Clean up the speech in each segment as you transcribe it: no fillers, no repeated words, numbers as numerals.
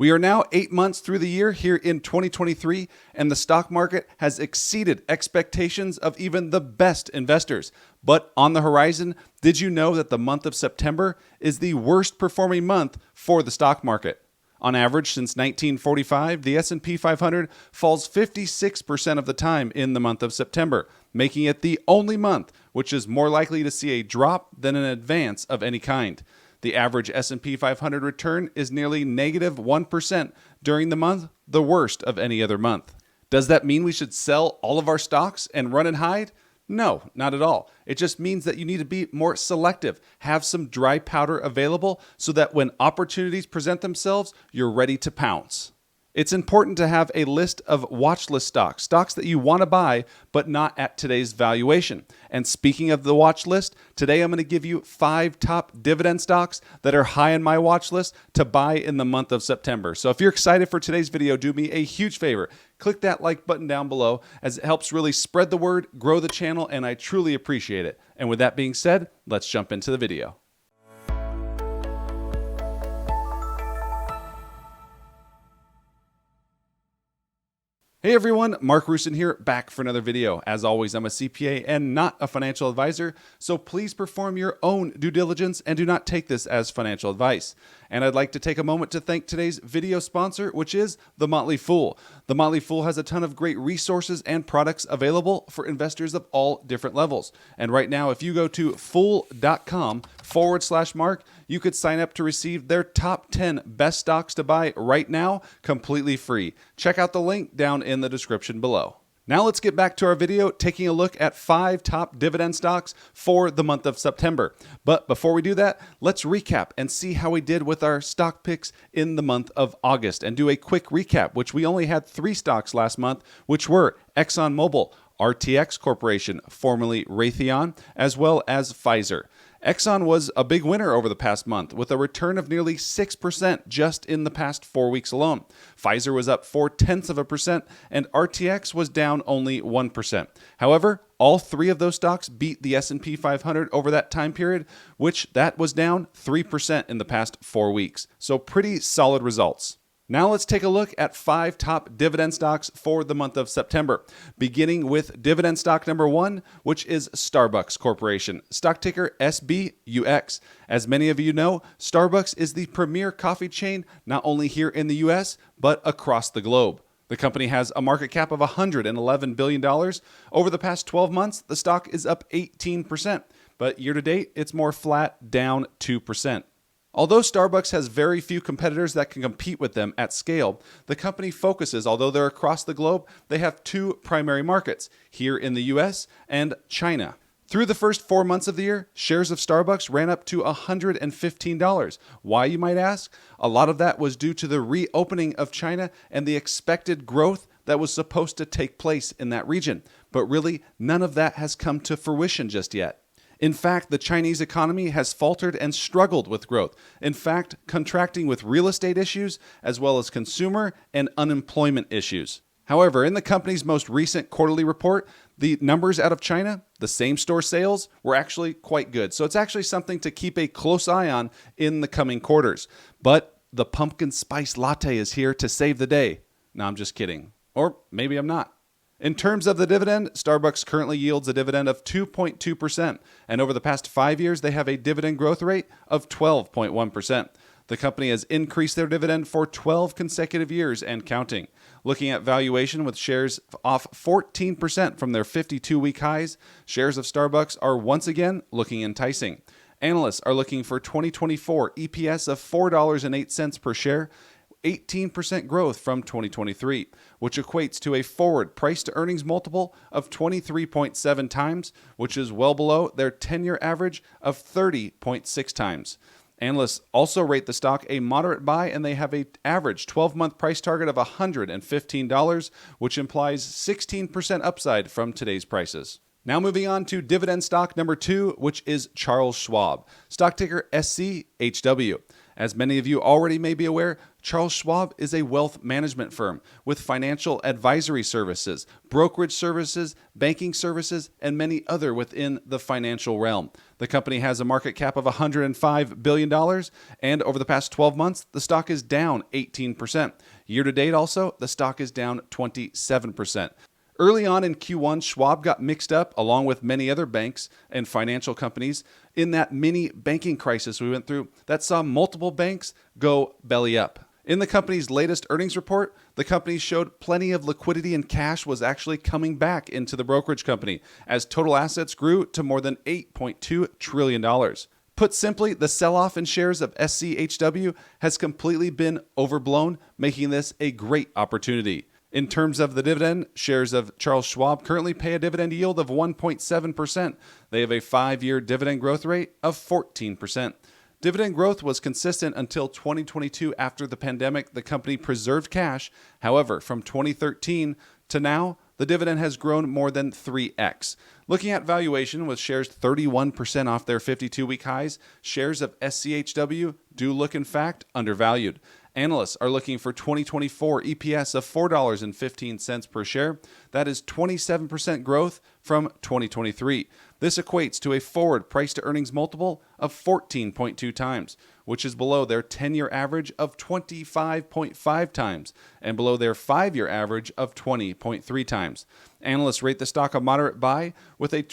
We are now 8 months through the year here in 2023, and the stock market has exceeded expectations of even the best investors. But on the horizon, did you know that the month of September is the worst performing month for the stock market? On average, since 1945, the S&P 500 falls 56% of the time in the month of September, making it the only month which is more likely to see a drop than an advance of any kind. The average S&P 500 return is nearly negative 1% during the month, the worst of any other month. Does that mean we should sell all of our stocks and run and hide? No, not at all. It just means that you need to be more selective, have some dry powder available so that when opportunities present themselves, you're ready to pounce. It's important to have a list of watch list stocks, stocks that you want to buy, but not at today's valuation. And speaking of the watch list, today I'm going to give you 5 top dividend stocks that are high on my watch list to buy in the month of September. So if you're excited for today's video, do me a huge favor. Click that like button down below as it helps really spread the word, grow the channel, and I truly appreciate it. And with that being said, let's jump into the video. Hey everyone, Mark Rusin here, back for another video. As always, I'm a CPA and not a financial advisor, so please perform your own due diligence and do not take this as financial advice. And I'd like to take a moment to thank today's video sponsor, which is The Motley Fool. The Motley Fool has a ton of great resources and products available for investors of all different levels. And right now, if you go to fool.com/Mark, you could sign up to receive their top 10 best stocks to buy right now, completely free. Check out the link down in the description below. Now let's get back to our video, taking a look at 5 top dividend stocks for the month of September. But before we do that, let's recap and see how we did with our stock picks in the month of August and do a quick recap, which we only had 3 stocks last month, which were ExxonMobil, RTX Corporation, formerly Raytheon, as well as Pfizer. Exxon was a big winner over the past month with a return of nearly 6% just in the past 4 weeks alone. Pfizer was up 0.4%, and RTX was down only 1%. However, all 3 of those stocks beat the S&P 500 over that time period, which that was down 3% in the past 4 weeks. So pretty solid results. Now let's take a look at 5 top dividend stocks for the month of September, beginning with dividend stock number 1, which is Starbucks Corporation, stock ticker SBUX. As many of you know, Starbucks is the premier coffee chain not only here in the US, but across the globe. The company has a market cap of $111 billion. Over the past 12 months, the stock is up 18%, but year to date, it's more flat, down 2%. Although Starbucks has very few competitors that can compete with them at scale, the company focuses, although they're across the globe, they have 2 primary markets, here in the US and China. Through the first 4 months of the year, shares of Starbucks ran up to $115. Why, you might ask? A lot of that was due to the reopening of China and the expected growth that was supposed to take place in that region. But really, none of that has come to fruition just yet. In fact, the Chinese economy has faltered and struggled with growth. In fact, contracting with real estate issues as well as consumer and unemployment issues. However, in the company's most recent quarterly report, the numbers out of China, the same-store sales, were actually quite good. So it's actually something to keep a close eye on in the coming quarters. But the pumpkin spice latte is here to save the day. No, I'm just kidding. Or maybe I'm not. In terms of the dividend, Starbucks currently yields a dividend of 2.2%, and over the past 5 years, they have a dividend growth rate of 12.1%. The company has increased their dividend for 12 consecutive years and counting. Looking at valuation with shares off 14% from their 52-week highs, shares of Starbucks are once again looking enticing. Analysts are looking for 2024 EPS of $4.08 per share, 18% growth from 2023, which equates to a forward price-to-earnings multiple of 23.7 times, which is well below their 10-year average of 30.6 times. Analysts also rate the stock a moderate buy, and they have an average 12-month price target of $115, which implies 16% upside from today's prices. Now moving on to dividend stock number 2, which is Charles Schwab, stock ticker SCHW. As many of you already may be aware, Charles Schwab is a wealth management firm with financial advisory services, brokerage services, banking services, and many other within the financial realm. The company has a market cap of $105 billion, and over the past 12 months, the stock is down 18%. Year to date also, the stock is down 27%. Early on in Q1, Schwab got mixed up, along with many other banks and financial companies, in that mini banking crisis we went through that saw multiple banks go belly up. In the company's latest earnings report, the company showed plenty of liquidity and cash was actually coming back into the brokerage company as total assets grew to more than $8.2 trillion. Put simply, the sell-off in shares of SCHW has completely been overblown, making this a great opportunity. In terms of the dividend, shares of Charles Schwab currently pay a dividend yield of 1.7%. They have a 5-year dividend growth rate of 14%. Dividend growth was consistent until 2022 after the pandemic. The company preserved cash. However, from 2013 to now, the dividend has grown more than 3x. Looking at valuation, with shares 31% off their 52-week highs, shares of SCHW do look, in fact, undervalued. Analysts are looking for 2024 EPS of $4.15 per share. That is 27% growth from 2023. This equates to a forward price-to-earnings multiple of 14.2 times, which is below their 10-year average of 25.5 times and below their 5-year average of 20.3 times. Analysts rate the stock a moderate buy with an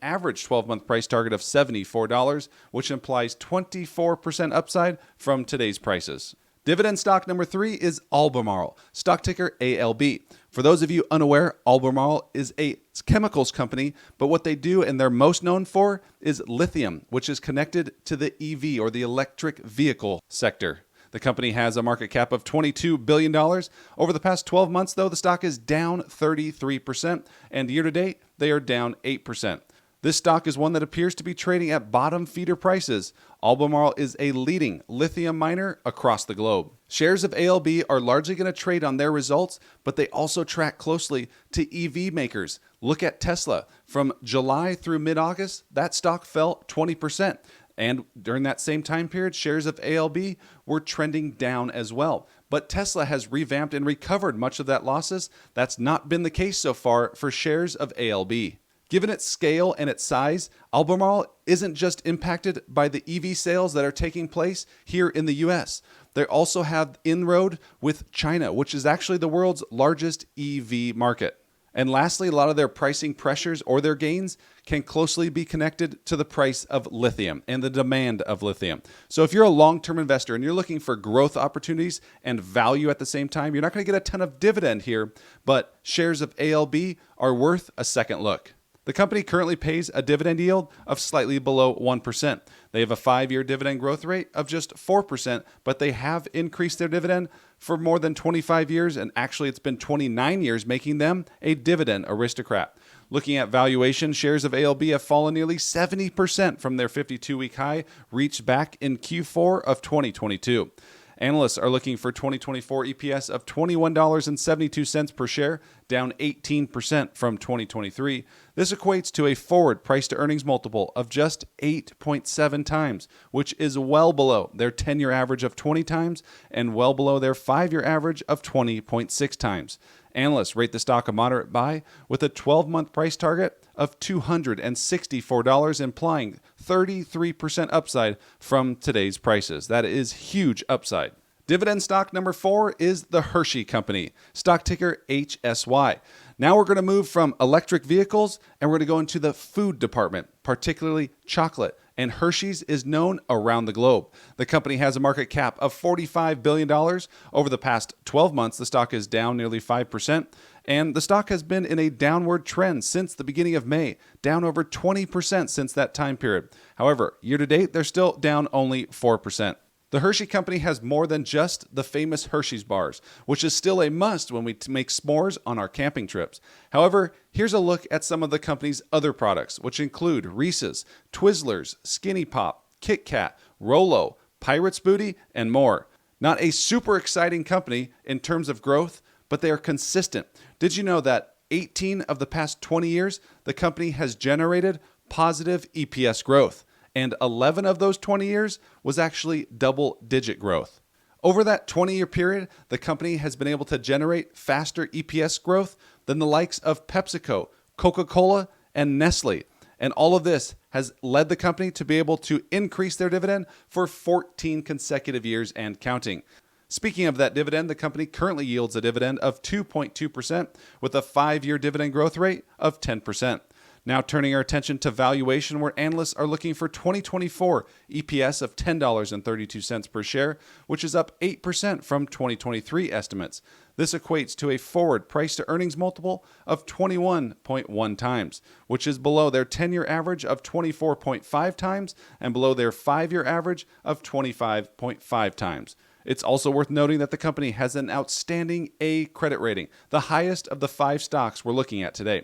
average 12-month price target of $74, which implies 24% upside from today's prices. Dividend stock number 3 is Albemarle, stock ticker ALB. For those of you unaware, Albemarle is a chemicals company, but what they do and they're most known for is lithium, which is connected to the EV or the electric vehicle sector. The company has a market cap of $22 billion. Over the past 12 months, though, the stock is down 33%, and year to date, they are down 8%. This stock is one that appears to be trading at bottom feeder prices. Albemarle is a leading lithium miner across the globe. Shares of ALB are largely going to trade on their results, but they also track closely to EV makers. Look at Tesla. From July through mid-August, that stock fell 20%. And during that same time period, shares of ALB were trending down as well. But Tesla has revamped and recovered much of that losses. That's not been the case so far for shares of ALB. Given its scale and its size, Albemarle isn't just impacted by the EV sales that are taking place here in the US. They also have inroad with China, which is actually the world's largest EV market. And lastly, a lot of their pricing pressures or their gains can closely be connected to the price of lithium and the demand of lithium. So if you're a long-term investor and you're looking for growth opportunities and value at the same time, you're not going to get a ton of dividend here, but shares of ALB are worth a second look. The company currently pays a dividend yield of slightly below 1%. They have a 5-year dividend growth rate of just 4%, but they have increased their dividend for more than 25 years, and actually it's been 29 years, making them a dividend aristocrat. Looking at valuation, shares of ALB have fallen nearly 70% from their 52-week high reached back in Q4 of 2022. Analysts are looking for 2024 EPS of $21.72 per share, down 18% from 2023. This equates to a forward price-to-earnings multiple of just 8.7 times, which is well below their 10-year average of 20 times and well below their 5-year average of 20.6 times. Analysts rate the stock a moderate buy with a 12-month price target of $264, implying 33% upside from today's prices. That is huge upside. Dividend stock number 4 is the Hershey Company, stock ticker HSY. Now we're going to move from electric vehicles and we're going to go into the food department, particularly chocolate. And Hershey's is known around the globe. The company has a market cap of $45 billion. Over the past 12 months, the stock is down nearly 5%. And the stock has been in a downward trend since the beginning of May, down over 20% since that time period. However, year to date, they're still down only 4%. The Hershey Company has more than just the famous Hershey's bars, which is still a must when we make s'mores on our camping trips. However, here's a look at some of the company's other products, which include Reese's, Twizzlers, Skinny Pop, Kit Kat, Rolo, Pirate's Booty, and more. Not a super exciting company in terms of growth, but they are consistent. Did you know that 18 of the past 20 years, the company has generated positive EPS growth? and 11 of those 20 years was actually double-digit growth. Over that 20-year period, the company has been able to generate faster EPS growth than the likes of PepsiCo, Coca-Cola, and Nestle. And all of this has led the company to be able to increase their dividend for 14 consecutive years and counting. Speaking of that dividend, the company currently yields a dividend of 2.2% with a 5-year dividend growth rate of 10%. Now turning our attention to valuation, where analysts are looking for 2024 EPS of $10.32 per share, which is up 8% from 2023 estimates. This equates to a forward price to earnings multiple of 21.1 times, which is below their 10-year average of 24.5 times and below their 5-year average of 25.5 times. It's also worth noting that the company has an outstanding A credit rating, the highest of the 5 stocks we're looking at today.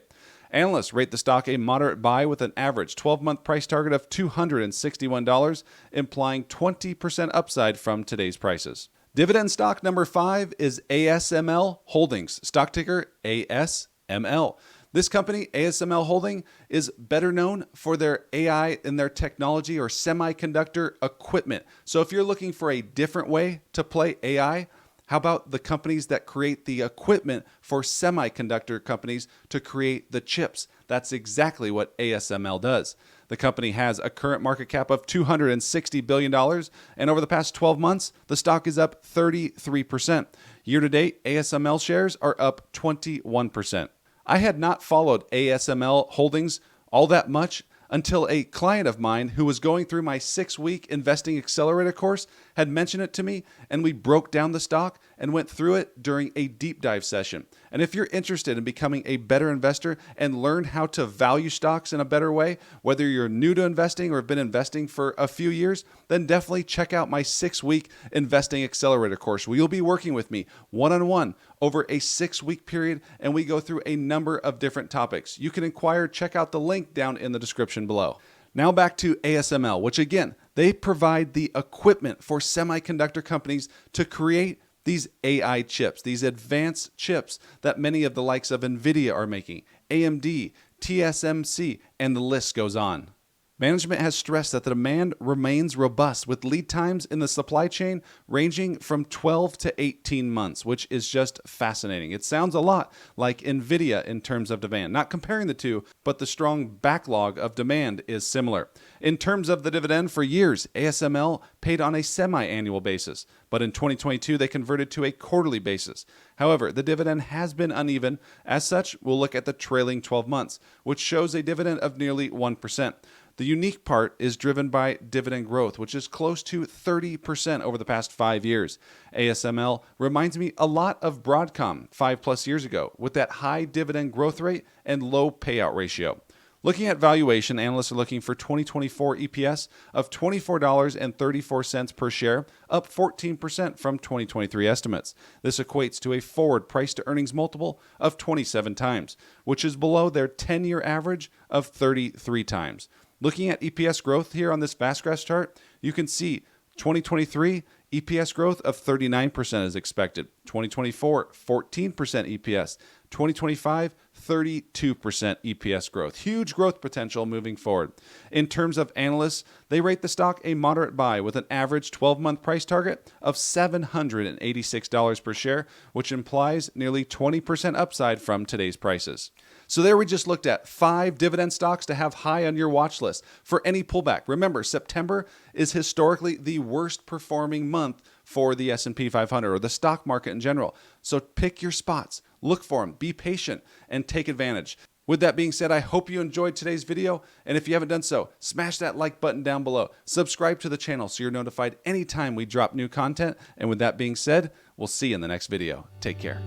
Analysts rate the stock a moderate buy with an average 12-month price target of $261, implying 20% upside from today's prices. Dividend stock number 5 is ASML Holdings, stock ticker ASML. This company, ASML Holding, is better known for their AI and their technology or semiconductor equipment. So if you're looking for a different way to play AI, how about the companies that create the equipment for semiconductor companies to create the chips? That's exactly what ASML does. The company has a current market cap of $260 billion, and over the past 12 months, the stock is up 33%. Year to date, ASML shares are up 21%. I had not followed ASML Holdings all that much until a client of mine who was going through my 6-week investing accelerator course had mentioned it to me, and we broke down the stock and went through it during a deep dive session. And if you're interested in becoming a better investor and learn how to value stocks in a better way, whether you're new to investing or have been investing for a few years, then definitely check out my 6-week investing accelerator course, where you'll be working with me one-on-one over a 6-week period, and we go through a number of different topics. You can inquire, check out the link down in the description below. Now back to ASML, which again, they provide the equipment for semiconductor companies to create these AI chips, these advanced chips that many of the likes of NVIDIA are making, AMD, TSMC, and the list goes on. Management has stressed that the demand remains robust, with lead times in the supply chain ranging from 12 to 18 months, which is just fascinating. It sounds a lot like NVIDIA in terms of demand. Not comparing the two, but the strong backlog of demand is similar. In terms of the dividend, for years, ASML paid on a semi-annual basis, but in 2022, they converted to a quarterly basis. However, the dividend has been uneven. As such, we'll look at the trailing 12 months, which shows a dividend of nearly 1%. The unique part is driven by dividend growth, which is close to 30% over the past 5 years. ASML reminds me a lot of Broadcom 5+ years ago, with that high dividend growth rate and low payout ratio. Looking at valuation, analysts are looking for 2024 EPS of $24.34 per share, up 14% from 2023 estimates. This equates to a forward price to earnings multiple of 27 times, which is below their 10-year average of 33 times. Looking at EPS growth here on this fast graphs chart, you can see 2023 EPS growth of 39% is expected. 2024, 14% EPS. 2025, 32% EPS growth. Huge growth potential moving forward. In terms of analysts, they rate the stock a moderate buy with an average 12-month price target of $786 per share, which implies nearly 20% upside from today's prices. So there we just looked at 5 dividend stocks to have high on your watch list for any pullback. Remember, September is historically the worst performing month for the S&P 500 or the stock market in general. So pick your spots, look for them, be patient, and take advantage. With that being said, I hope you enjoyed today's video, and if you haven't done so, smash that like button down below. Subscribe to the channel so you're notified anytime we drop new content, and with that being said, we'll see you in the next video. Take care.